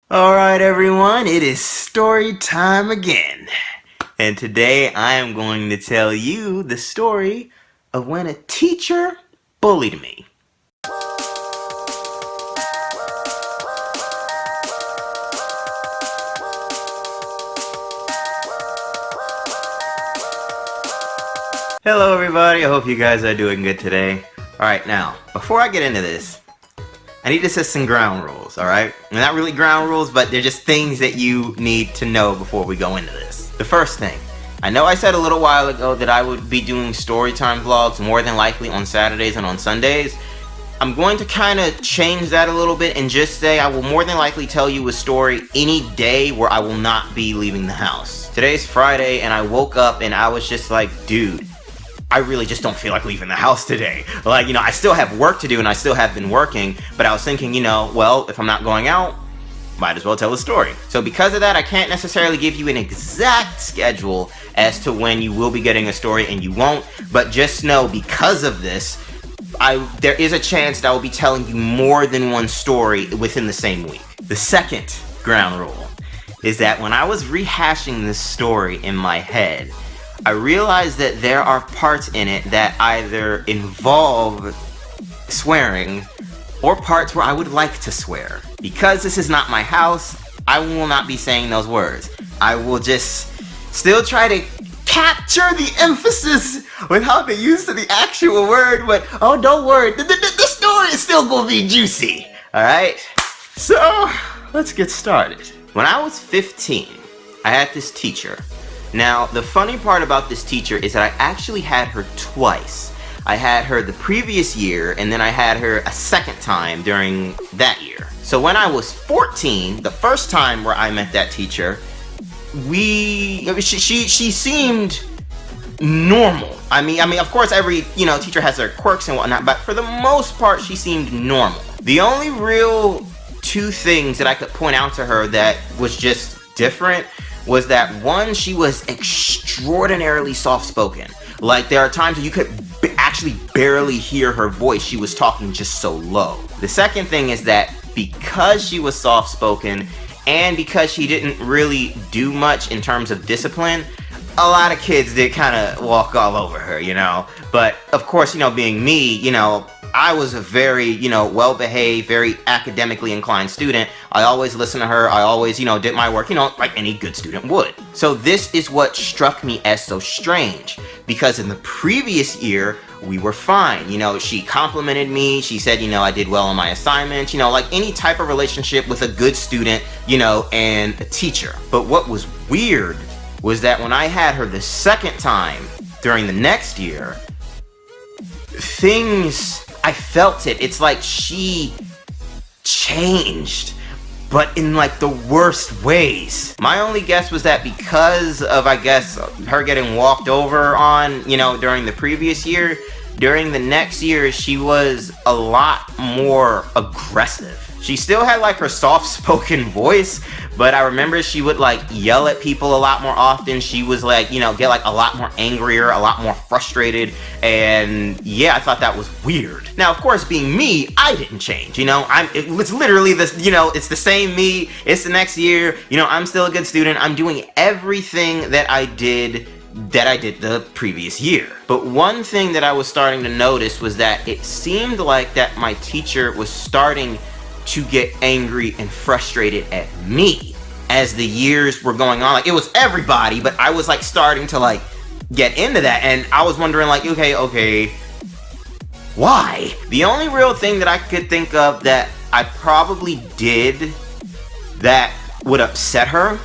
Alright everyone, it is story time again. And today I am going to tell you the story of when a teacher bullied me. Hello everybody, I hope you guys are doing good today. Alright, now, before I get into this, I need to set some ground rules, alright? Not really ground rules, but they're just things that you need to know before we go into this. The first thing, I know I said a little while ago that I would be doing storytime vlogs more than likely on Saturdays and on Sundays. I'm going to kind of change that a little bit and just say I will more than likely tell you a story any day where I will not be leaving the house. Today's Friday and I woke up and I was just like, dude, I really just don't feel like leaving the house today. Like, I still have work to do and I still have been working, but I was thinking, well, if I'm not going out, might as well tell a story. So because of that, I can't necessarily give you an exact schedule as to when you will be getting a story and you won't, but just know because of this, there is a chance that I will be telling you more than one story within the same week. The second ground rule is that when I was rehashing this story in my head, I realized that there are parts in it that either involve swearing or parts where I would like to swear. Because this is not my house, I will not be saying those words. I will just still try to capture the emphasis without the use of the actual word, but oh, don't worry, the story is still gonna be juicy. Alright? So, let's get started. When I was 15, I had this teacher. Now, the funny part about this teacher is that I actually had her twice. I had her the previous year, and then I had her a second time during that year. So when I was 14, the first time where I met that teacher, she seemed normal. I mean, of course, every, teacher has their quirks and whatnot, but for the most part, she seemed normal. The only real two things that I could point out to her that was just different was that one, she was extraordinarily soft-spoken. Like, there are times where you could actually barely hear her voice. She was talking just so low. The second thing is that because she was soft-spoken and because she didn't really do much in terms of discipline, a lot of kids did kind of walk all over her, But, of course, being me, I was a very, well-behaved, very academically inclined student. I always listened to her. I always, did my work, like any good student would. So this is what struck me as so strange, because in the previous year, we were fine. She complimented me. She said, I did well on my assignments, like any type of relationship with a good student, and a teacher. But what was weird was that when I had her the second time during the next year, I felt it. It's like she changed, but in like the worst ways. My only guess was that because of, I guess, her getting walked over on, during the previous year, during the next year, she was a lot more aggressive. She still had like her soft-spoken voice, but I remember she would like yell at people a lot more often. She was like, get like a lot more angrier, a lot more frustrated, and yeah, I thought that was weird. Now, of course, being me, I didn't change, it's literally this, it's the same me, it's the next year, I'm still a good student, I'm doing everything that I did the previous year. But one thing that I was starting to notice was that it seemed like that my teacher was starting to get angry and frustrated at me as the years were going on. Like, it was everybody, but I was like starting to like get into that, and I was wondering like, okay, why? The only real thing that I could think of that I probably did that would upset her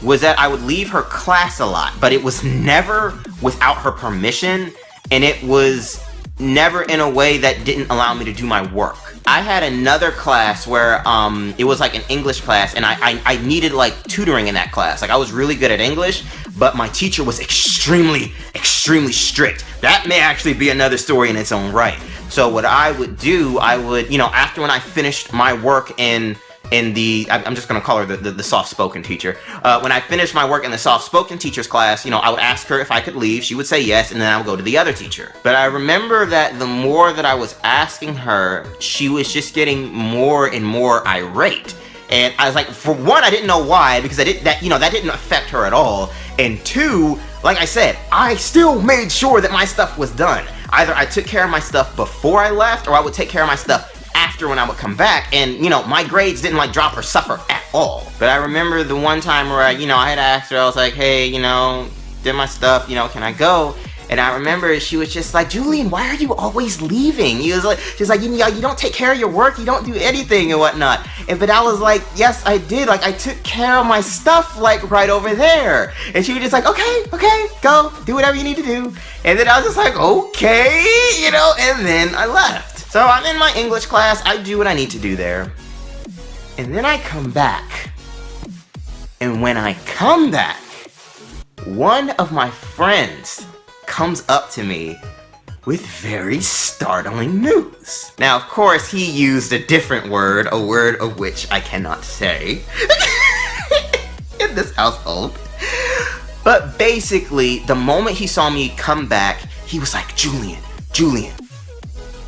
was that I would leave her class a lot, but it was never without her permission, and it was never in a way that didn't allow me to do my work. I had another class where it was like an English class, and I needed like tutoring in that class. Like, I was really good at English, but my teacher was extremely strict. That may actually be another story in its own right. So what I would do, after when I finished my work in I'm just gonna call her the soft-spoken teacher. When I finished my work in the soft-spoken teacher's class, I would ask her if I could leave. She would say yes, and then I would go to the other teacher. But I remember that the more that I was asking her, she was just getting more and more irate. And I was like, for one, I didn't know why, because that didn't affect her at all. And two, like I said, I still made sure that my stuff was done. Either I took care of my stuff before I left, or I would take care of my stuff after when I would come back. And, my grades didn't like drop or suffer at all. But I remember the one time where I had asked her, I was like, hey, did my stuff, can I go? And I remember she was just like, Julian, why are you always leaving? She's like, you don't take care of your work, you don't do anything and whatnot. But I was like, yes, I did. Like, I took care of my stuff, like, right over there. And she was just like, okay, go, do whatever you need to do. And then I was just like, okay, and then I left. So I'm in my English class, I do what I need to do there. And then I come back. And when I come back, one of my friends comes up to me with very startling news. Now, of course, he used a different word, a word of which I cannot say in this household. But basically, the moment he saw me come back, he was like, Julian,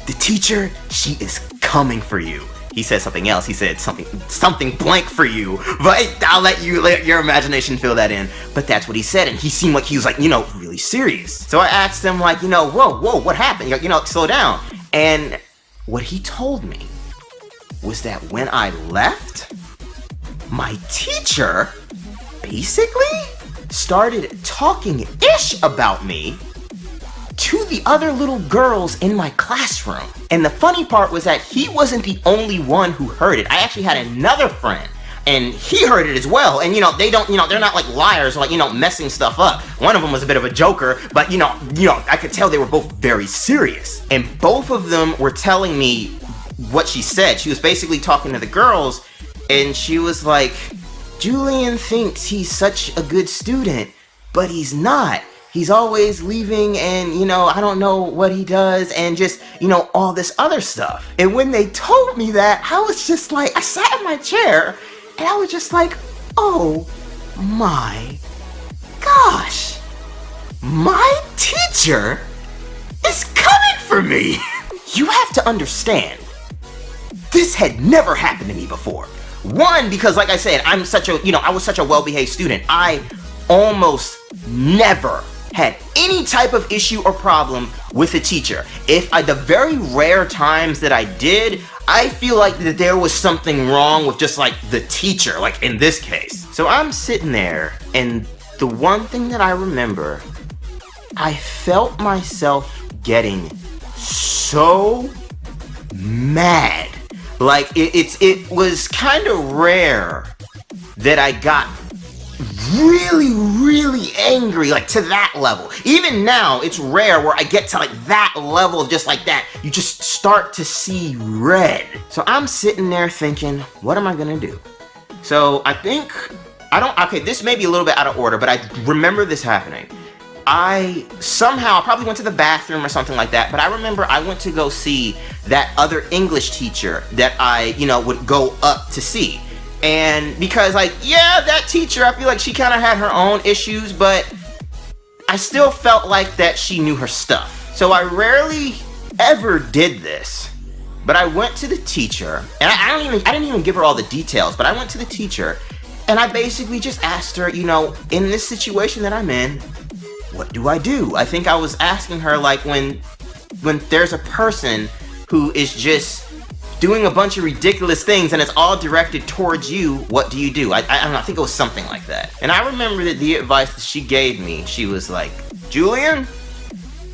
the teacher, she is coming for you. He said something else. He said something blank for you. But I'll let your imagination fill that in. But that's what he said, and he seemed like he was like, really serious. So I asked him like, whoa, what happened? Slow down. And what he told me was that when I left, my teacher basically started talking ish about me to the other little girls in my classroom. And the funny part was that he wasn't the only one who heard it. I actually had another friend, and he heard it as well. And they're not like liars or like, messing stuff up. One of them was a bit of a joker, but I could tell they were both very serious. And both of them were telling me what she said. She was basically talking to the girls, and she was like, Julian thinks he's such a good student, but he's not. He's always leaving, and, I don't know what he does, and just, all this other stuff. And when they told me that, I was just like, I sat in my chair, and I was just like, oh my gosh, my teacher is coming for me. You have to understand, this had never happened to me before. One, because like I said, I was such a well-behaved student. I almost never had any type of issue or problem with a teacher. The very rare times that I did, I feel like that there was something wrong with just like the teacher, like in this case. So I'm sitting there, and the one thing that I remember, I felt myself getting so mad. Like it was kind of rare that I got really angry, like to that level. Even now, it's rare where I get to like that level of just like that. You just start to see red. So I'm sitting there thinking, what am I gonna do? So okay, this may be a little bit out of order, but I remember this happening. I probably went to the bathroom or something like that, but I remember I went to go see that other English teacher that I, would go up to see. And because that teacher, I feel like she kind of had her own issues, but I still felt like that she knew her stuff. So I rarely ever did this, but I went to the teacher, and I didn't even give her all the details, but I went to the teacher, and I basically just asked her, in this situation that I'm in, what do I do? I think I was asking her like when there's a person who is just doing a bunch of ridiculous things and it's all directed towards you, what do you do? I don't know, I think it was something like that. And I remember that the advice that she gave me, she was like, Julian,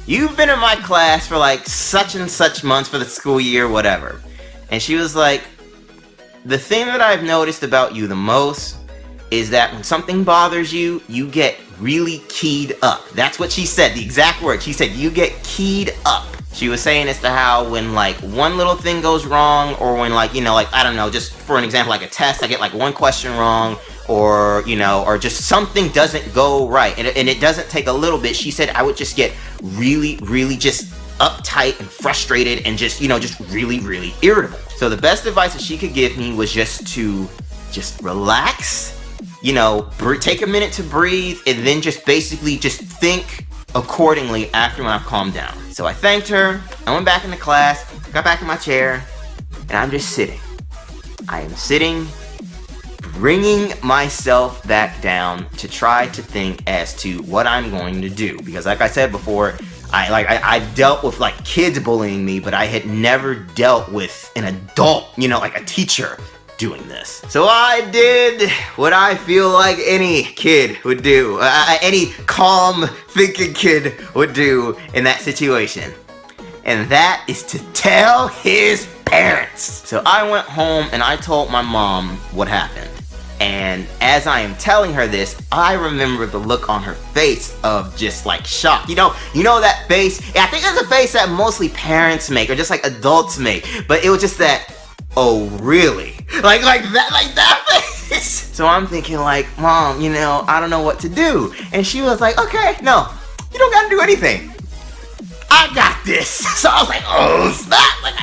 you've been in my class for like such and such months for the school year, whatever. And she was like, the thing that I've noticed about you the most is that when something bothers you, you get really keyed up. That's what she said, the exact word. She said, you get keyed up. She was saying as to how when like one little thing goes wrong, or when like, I don't know, just for an example, like a test, I get like one question wrong, or, or just something doesn't go right. And it doesn't take a little bit. She said I would just get really just uptight and frustrated and just really irritable. So the best advice that she could give me was just relax, take a minute to breathe, and then just basically just think accordingly after when I've calmed down. So I thanked her, I went back into class, got back in my chair, and I'm just sitting. I am sitting, bringing myself back down to try to think as to what I'm going to do. Because like I said before, I dealt with like kids bullying me, but I had never dealt with an adult, like a teacher doing this. So I did what I feel like any kid would do, any calm thinking kid would do in that situation. And that is to tell his parents. So I went home and I told my mom what happened. And as I am telling her this, I remember the look on her face of just like shock. You know that face? I think it's a face that mostly parents make or just like adults make. But it was just that, oh really? Like that face. So I'm thinking like, Mom, I don't know what to do. And she was like, okay, no, you don't gotta do anything. I got this. So I was like, oh snap. Like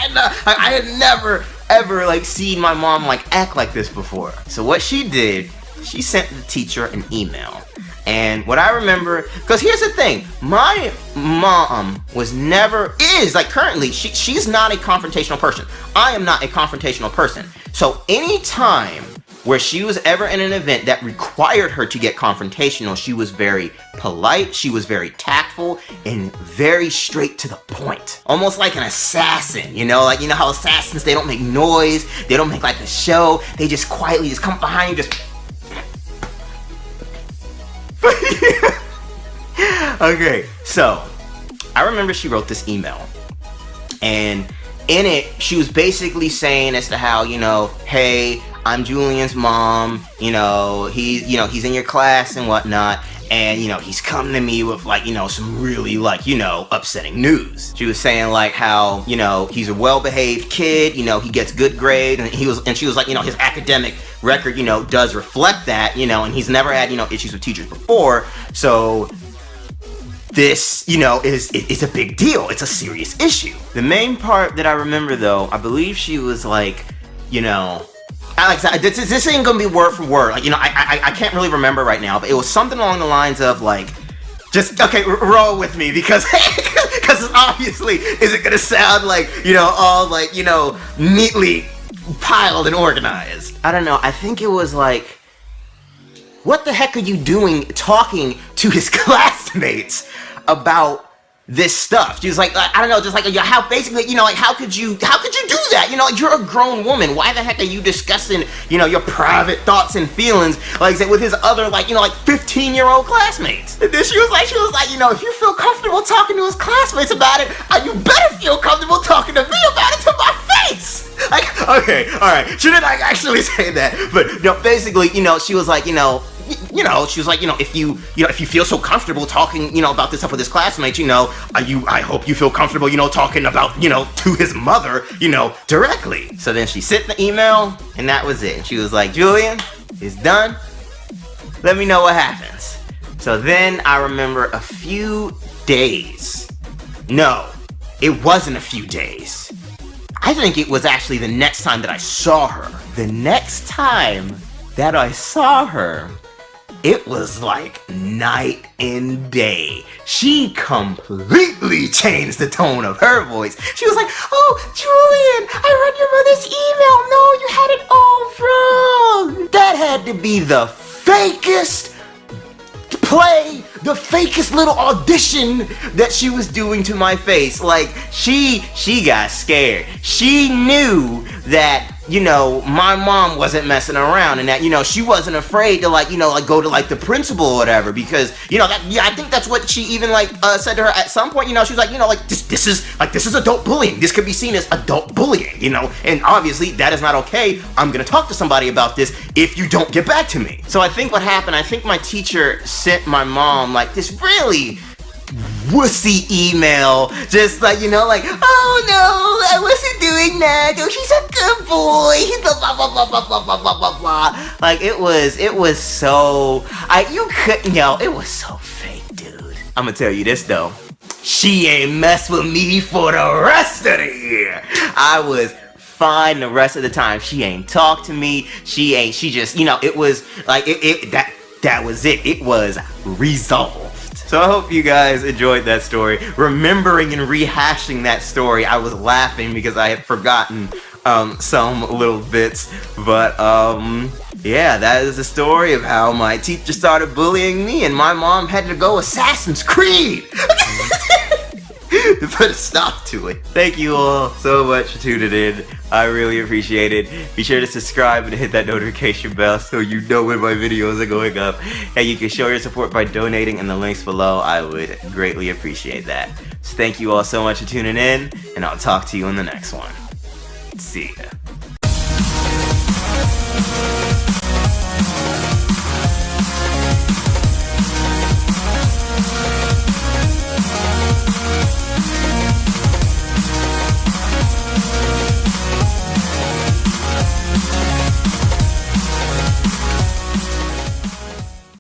I had never ever like seen my mom like act like this before. So what she did, she sent the teacher an email. And what I remember, because here's the thing, my mom currently, she's not a confrontational person. I am not a confrontational person. So anytime where she was ever in an event that required her to get confrontational, she was very polite, she was very tactful, and very straight to the point. Almost like an assassin, like how assassins, they don't make noise, they don't make like a show, they just quietly just come behind you, just okay, so I remember she wrote this email, and in it she was basically saying as to how, hey, I'm Julian's mom, he's in your class and whatnot, and he's coming to me with like, some really like, upsetting news. She was saying like how, he's a well-behaved kid, he gets good grades, and she was like, his academic record, does reflect that, and he's never had, issues with teachers before, so this, is a big deal. It's a serious issue. The main part that I remember though, I believe she was like, Alex, this ain't gonna be word for word. Like, I can't really remember right now, but it was something along the lines of like, just, okay, roll with me because it obviously isn't gonna sound like, all like, neatly piled and organized. I don't know, I think it was like, what the heck are you doing talking to his classmates about this stuff? She was like, I don't know, just like, how basically, how could you do that? You're a grown woman. Why the heck are you discussing, your private thoughts and feelings, like with his other, like 15-year-old classmates? And then she was like, if you feel comfortable talking to his classmates about it, you better feel comfortable talking to me about it to my face. Like, okay, all right. She didn't actually say that, but basically, she was like, she was like, if you feel so comfortable talking, about this stuff with his classmates, I hope you feel comfortable, talking about, to his mother, directly. So then she sent the email, and that was it. And she was like, Julian, it's done. Let me know what happens. So then I remember a few days. No, it wasn't a few days. I think it was actually the next time that I saw her. The next time that I saw her, it was like night and day. She completely changed the tone of her voice. She was like, oh, Julian, I read your mother's email. No, you had it all wrong. That had to be the fakest play, the fakest little audition that she was doing to my face. Like, she got scared. She knew that, my mom wasn't messing around, and that, she wasn't afraid to go to like the principal or whatever, because, I think that's what she even said to her at some point. She was like, this is adult bullying. This could be seen as adult bullying, and obviously that is not okay. I'm gonna talk to somebody about this if you don't get back to me. So I think what happened, I think my teacher sent my mom like this really wussy email, just like, oh no, I wasn't doing that, oh, he's a good boy, he's blah blah blah blah blah blah blah blah blah. Like, it was so, it was so fake, dude. I'm gonna tell you this though, she ain't mess with me for the rest of the year. I was fine the rest of the time. She ain't talk to me, she just, it was like, that was it. It was resolved. So I hope you guys enjoyed that story. Remembering and rehashing that story, I was laughing because I had forgotten some little bits. But yeah, that is the story of how my teacher started bullying me and my mom had to go Assassin's Creed to put a stop to it. Thank you all so much for tuning in. I really appreciate it. Be sure to subscribe and hit that notification bell so you know when my videos are going up. And you can show your support by donating in the links below. I would greatly appreciate that. So thank you all so much for tuning in, and I'll talk to you in the next one. See ya.